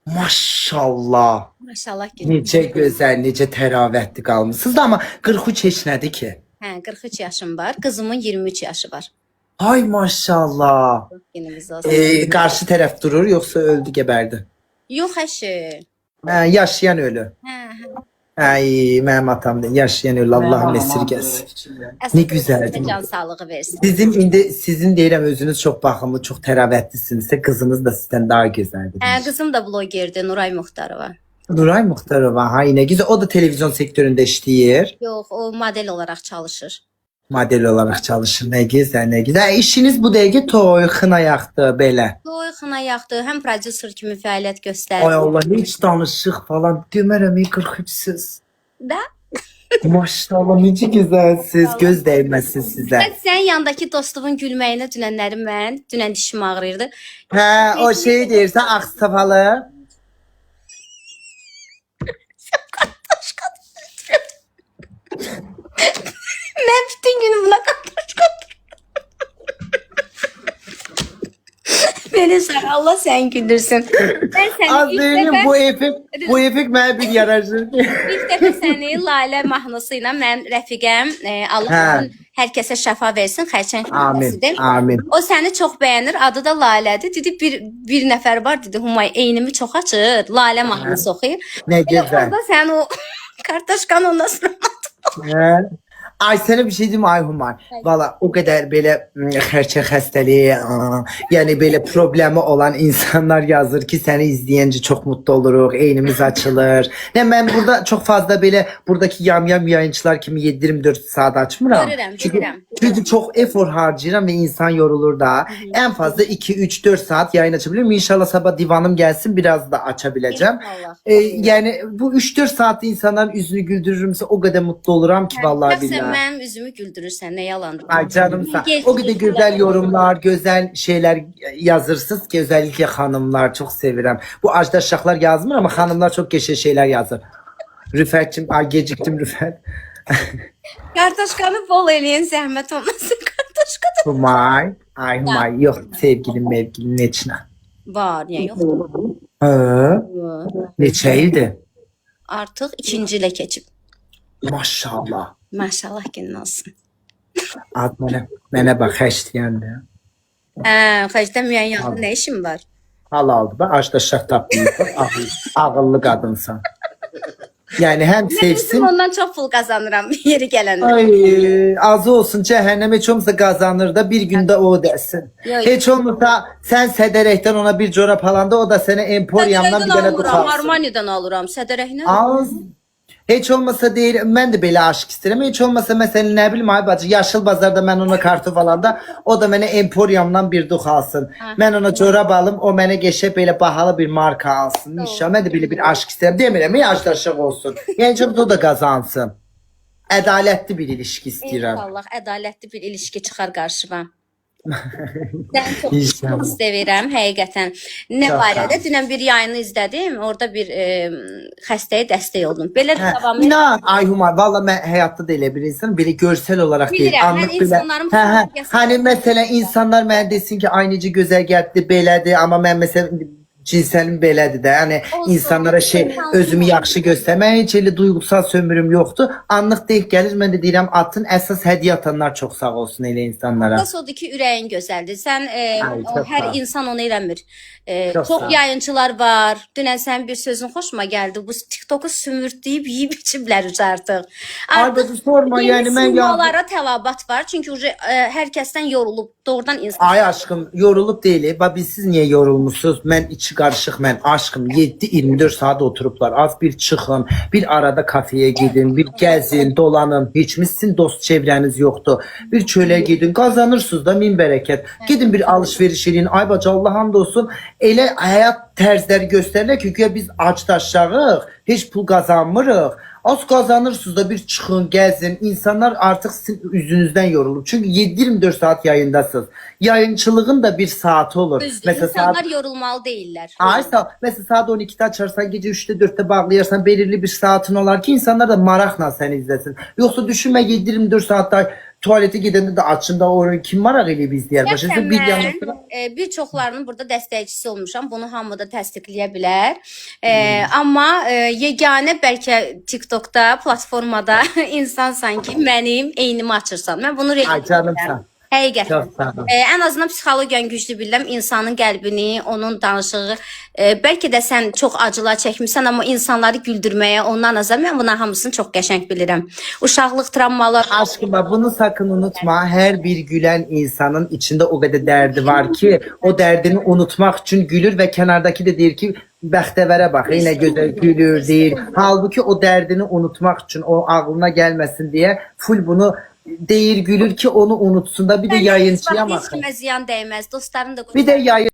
Maşallah. Maşallah günüm. Necə gözəl, necə təravətli qalmısınız da, amma 43 heç nədir ki? Hə, 43 yaşım var. Qızımın 23 yaşı var. Ay maşallah. Günümüz olsun. Qarşı tərəf durur, yoxsa öldü, gebərdi? Yox əşi. Yaşayan ölü. Hə. Ay, mənim atam da yaşayan ölü, Allah'ım esirgəsin. Ne güzeldi. Can sağlığı versin. Sizin deyirəm, özünüz çox baxımlı, çox təravətlisinizsə, qızınız da sizdən daha gözəldir. Hə, qızım da blogerdir, Nuray Muxtarova. Nuray Muxtarova, hay nə güzel. O da televizyon sektöründə işləyir. Yox, o model olarak çalışır. Model olarak çalışır. Ne güzel, ne güzel. İşiniz bu dəqiqə toy, xınayaqdır, belə. Toy xınayaqdır, həm prodüser kimi fəaliyyət göstərir. Ay Allah, hiç danışıq falan demərəm, 43'süz. Da? Maşallah, necə gözəlsiniz, göz dəyməsin sizə. Sənin yandakı dostumun gülməyinə dünənləri mən, dünən dişim ağrıyırdı. Hə, o şey deyirsən, ağsafalı. Mən bütün günü buna qardaş. Beni sağ Allah sen güldürsün. Ben seni Az deyim, bu efekt mənə bir yaraşır. ilk dəfə səni Lalə mahnısı ilə mən rəfiqəm, Allah hər kəsə şəfa versin, xərçəng Amin, xəstəsidir. amin. O səni çox bəyənir, adı da Lalədir. Dedi bir nəfər var, dedi Humay eynimi çox açır, Lalə mahnısı oxuyur. Ne güzel. Orada sən o kartaşkan ondan sonra Hə. Ay sənə bir şey deyim ay Humay. Valla o qədər belə xərçəng xəstəliyi, yəni belə problemi olan insanlar yazır ki, səni izləyincə çox mutlu oluruq, eynimiz açılır. Yəni mən burada çox fazla belə buradakı yamyam yayıncılar kimi 7-24 saat açmıram. Görürəm, Çünkü, görürəm. çünkü çok efor harcayıram ve insan yorulur da. En fazla 2-3-4 saat yayın açabilirim. İnşallah sabah divanım gelsin, biraz da açabileceğim. İnşallah. Yani bu 3-4 saat insanların yüzünü güldürürümse o kadar mutlu olurum ki vallahi Sən billahi. mənim üzümü güldürürsən, nə yalandır. Ay canımsa. Gel, O kadar gel, güzel gel. yorumlar, güzel şeyler yazırsınız ki özellikle hanımlar çok seviyorum. Bu ajdaşaklar yazmır ama hanımlar çok geçe şeyler yazır. Rüfet'cim, ay geciktim Rüfet. Kartaşkanı bol eləyən zəhmət olmasın. Kartaşka da Humay. Ay Humay. Yok sevgilim mevgilim neçine. var, ya yox. Neçə ildir? Artıq 2-ci ilə keçib. Maşallah. Maşallah günün olsun. Ad mənə bax xəşliyəndə. Xərcləməyən yanında nə işim var? Halaldır. Bax ajdaşak tapmayıb. Ağıllı qadınsan. Yəni həm sevsin. Ondan çox pul qazanıram yeri gələndə. Ay, azı olsun cəhənnəm heç olmasa qazanır da bir gündə o dəsin. Yox. Heç olmasa sən sədərəkdən ona bir corab alanda o da sənə emporiyandan bir dənə alıram, qutu alsın. Armani'dən alıram, sədərəklə. Az. Heç olmasa deyir, mən də belə aşk istəyirəm. Heç olmasa məsələn nə bilim ay bacı, yaşıl bazarda mən ona kartof alanda o da mənə emporiyandan bir dux alsın. Mən ona corab alım, o mənə geçə belə bahalı bir marka alsın. İnşallah mən də belə bir aşk istəyirəm. Demirəm, yaşdaşlıq olsun. Yəni o da qazansın. Ədalətli bir ilişki istəyirəm. İnşallah ədalətli bir ilişki çıxar qarşıma. Sən çox İnşallah. sevirəm həqiqətən. Nə Çox barədə sağ ol. dünən bir yayını izlədim. Orada bir xəstəyə dəstək oldum. Belə də davam İnan, ay Humay, valla mən həyatda da elə bir insan, belə görsel olarak değil, Bilirəm, anlık mən belə. insanların Hə, hə. fotoğrafiyasını- Hani mesela insanlar mənə desin ki, ay necə gözəl gəldi, belədir, amma mən mesela cinselim belədir də. Yəni Olsun, insanlara şey olsun. özümü yaxşı göstərmək, heç elə duygusal sömürüm yoxdur. Anlıq deyək gəlir, mən də deyirəm atın əsas hədiyyə atanlar çox sağ olsun elə insanlara. Əsas odur ki, ürəyin gözəldir. Sən Ay, o çox sağ ol. hər insan onu eləmir. Çox sağ Çox ol. yayıncılar var. Dünən sənin bir sözün xoşuma gəldi. Bu TikToku sümürtləyib yeyib içiblər artıq. Ay bacı sorma, yəni mən yazdım. Summalara tələbat var. Çünki hər kəsdən yorulub. Doğrudan insan. Ay aşkım yorulup değil. Bak biz siz niye yorulmuşsunuz? Ben içi karışık ben aşkım 7-24 saat oturuplar. Az bir çıkın, bir arada kafeye gidin, bir gezin, dolanın. Hiç mi sizin dost çevreniz yoktu? Bir çöle gidin, kazanırsınız da min bereket. Gidin bir alışveriş edin. Ay bacı Allah hamdolsun. Elə hayat tərzləri göstərirlər ki, güya biz acdaşlarıq, heç pul qazanmırıq. Az kazanırsınız da bir çıkın, gezin. İnsanlar artık sizin yüzünüzden yorulur. Çünkü 7-24 saat yayındasınız. Yayıncılığın da bir saati olur. Düzdür, Mesela insanlar saat... yorulmalı değiller. Ay sağ ol. Mesela saat 12'de açarsan gece 3'te 4'te bağlayarsan belirli bir saatin olar ki insanlar da maraqla seni izlesin. Yoksa düşünme 7-24 saatte tuvalete gidəndə də açında o kim maraq eləyib izləyər. Başınızda bir yandan bir çoxlarının burada dəstəkçisi olmuşam. Bunu hamı da təsdiqləyə bilər. Amma yeganə bəlkə TikTokda, platformada insansan ki, mənim eynimi açırsan. Mən bunu Ay canımsan. Həqiqətən. Çox sağ ol. Ən azından psixologiyanı güclü bilirəm. İnsanın qəlbini, onun danışığı, bəlkə də sən çox acılar çəkmirsən, amma insanları güldürməyə, ondan azam. Mən buna hamısını çox qəşəng bilirəm. Uşaqlıq travmalar. Aşkım bak, bunu sakın unutma. Her bir gülen insanın içinde o kadar derdi var ki o derdini unutmak için gülür ve kenardaki de der ki bəxtəvərə bak, yine güzel gülür deyir. Halbuki o derdini unutmak için, o ağlına gelmesin diye full bunu deyir, gülür ki onu unutsun da. Bir de yayıncıya Heç bakın. kimə ziyan dəyməz. Dostların da Bir de yayın